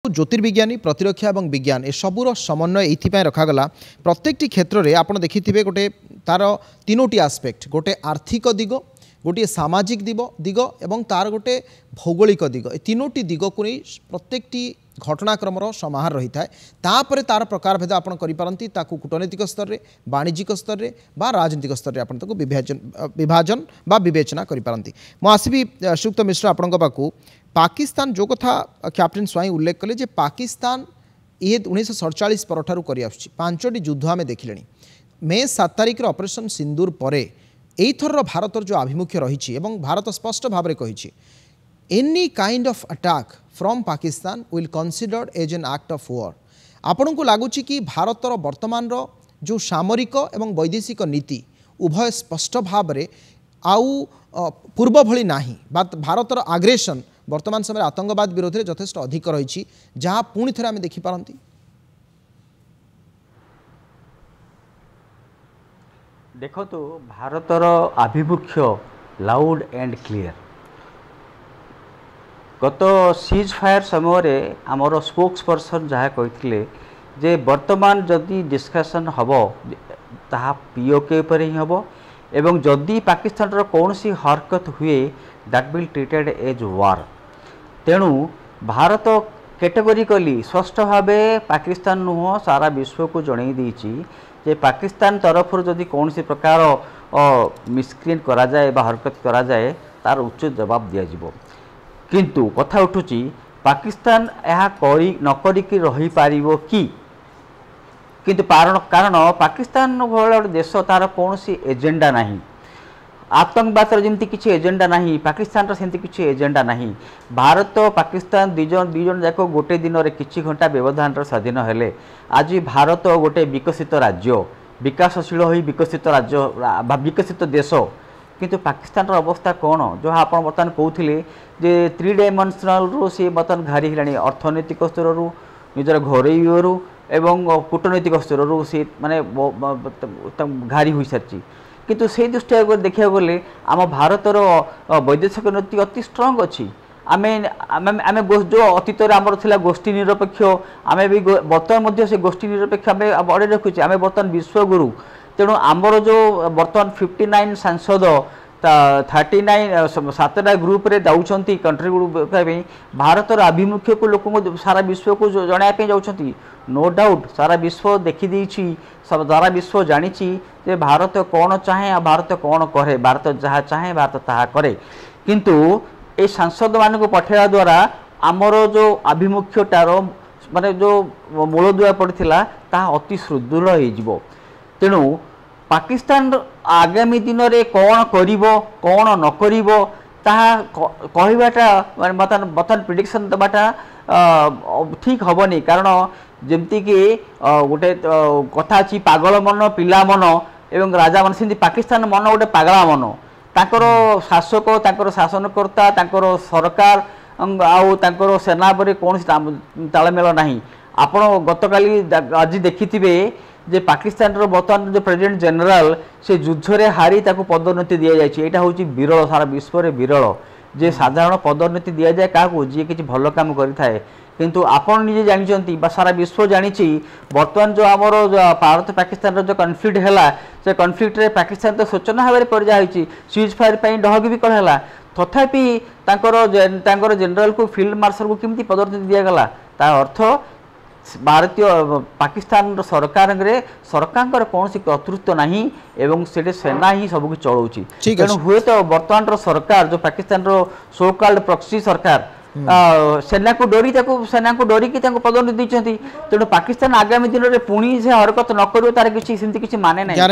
ज्योतिर्विज्ञानी प्रतिरक्षा और विज्ञान ए सबूर समन्वय ये रखागला प्रत्येक क्षेत्र में आप देखिथे गोटे तार तीनोटी आस्पेक्ट गोटे आर्थिक दिग गोटे सामाजिक दिग एवं तार गोटे भौगोलिक दिग ए तीनोटी दिग को नहीं प्रत्येक घटनाक्रमर समाहार रही है तापर तार प्रकार भेद आप कूटनीतिक स्तर में वाणिज्यिक स्तर में बा राजनीतिक स्तर में आपको विभाजन बा विवेचना करपारती मुझे श्रीयुक्त मिश्र आपण पाखु पाकिस्तान जो कथा कैप्टेन स्वाई उल्लेख कले जे पाकिस्तान ये 1947 परठारू कर पांचटी युद्ध आम देखिले मे 7 तारिख ऑपरेशन सिंदूर पर एथर भारत जो आभिमुख्य रही भारत स्पष्ट भाव में कही any kind of attack from Pakistan will considered as an act of war. आपण को लगुच कि भारतर वर्तमान जो सामरिक एवं वैदेशिक नीति उभय स्पष्ट भाव में आउ पूर्व भली नाही भारतर आग्रेसन वर्तमान समय आतंकवाद विरोध में यथेष्ट अधिक रही जहाँ पुणी थे आम देखिपारती। देखो तो भारतर आभिमुख्य लाउड एंड क्लियर गत सीज फायर समय आमर स्पोक्स पर्सन जहाँ कही जे वर्तमान जदि डिस्कसन हम ताहा पीओके पर ही हम एवं जदि पाकिस्तान कौन सी हरकत हुए दैट विल ट्रीटेड एज वार। तेणु भारत कैटेगोरिकली स्पष्ट भाव पाकिस्तान नुह सारा विश्व को जन जे पाकिस्तान तरफ जदि कौन सी प्रकार मिसक्रिएंट करा जाए बा हरकत करा जाए तार उचित जवाब दिया जिवो। किंतु कथा उठुची पाकिस्तान यह नकरिकी रही पारिबो कि किंतु कारण पाकिस्तान भल देश तार कौन सी एजेंडा नहीं आतंकवाद जमी किसी एजेंडा नहीं पाकिस्तान सेमती किसी एजेंडा नहीं। भारत पाकिस्तान दुईजन जाक गोटे दिन में किसी घंटा व्यवधान स्वाधीन हेले आज भारत गोटे विकसित राज्य विकासशील हो विकसित राज्य विकसित देश किंतु पाकिस्तान अवस्था कौन जो आप बर्तमान कहते जे 3 डायमेंशनल रू सी बर्तमान घारी है अर्थनैतिक स्तर रू निजर घरोई एवं कूटनैतिक स्तर रू सी माने घारी हो सारी किंतु से दृष्टि देखा गले आम भारतर वैदेशिक नीति अति स्ट्रंग अच्छी आम जो अतीत आमर था गोष्ठी निरपेक्ष आम भी बर्तमान से गोष्ठी निरपेक्ष आम अड़े रखुचे आम बर्तमान विश्वगुरु। तेणु आमर जो बर्तमान 59 सांसद 39 7टा ग्रुप रे जाउछंती कंट्री ग्रुप भारतर आभिमुख्य को लोक सारा विश्व को जनाया जाउछंती। नो डाउट सारा विश्व देखी सारा विश्व जानी जे भारत कौन चाहे और भारत कौन करे भारत जहाँ चाहे भारत ताहा करे किंतु ए सांसद मान को पठेवा द्वारा आमर जो आभिमुख्यटार माने जो मूलदुआ पड़ता ताहा अति सुदृढ़ हो। तेणु पाकिस्तान आगामी दिन में कौन करिवो कौन न करिवो ताहा कहवाटा बर्तमान प्रिडिक्शन देवाटा ठीक हेनी कारण जमती कि गोटे कथा अच्छी पागल मन पिला मन एवं राजा मन सेमती पाकिस्तान मन गोटे पागला मन तांकर शासक तांकर शासनकर्ता तांकर सरकार आउ तांकर सेना पर कौन तालमेल नहीं। आपण गतकाली आज देखिथिबे जे पाकिस्तान बर्तमान जो प्रेसिडेंट जनरल से युद्ध रे हारी ताको पदोन्नति दिया जाय एटा होची विरल सारा विश्व रे विरल जे साधारण पदोन्नति दिया जाए क्या जी किसी भल काम करें किंतु आपण निजे जानी सारा विश्व जानी बर्तमान जो आमर भारत पाकिस्तान जो कन्फ्लिक्ट है से कन्फ्लिक्ट रे पाकिस्तान तो सूचना भाव में पर्याय सीज फायर डहग भी कल तथापि जनरल को फील्ड मार्शल को केमती पदोन्नति दिगला ता अर्थ भारतीय पाकिस्तान सरकार सरकार कौन सी कर्तृत्व नहीं एवं से सेना ही सबको चलाऊँगी। तेणु हुए तो बर्तमान सरकार जो पाकिस्तान सो कॉल्ड प्रॉक्सी सरकार सेना को डरिकी पदोन्नति देते। तेणु पाकिस्तान आगामी दिन में पुणी से हरकत न कर तार किसी माने ना।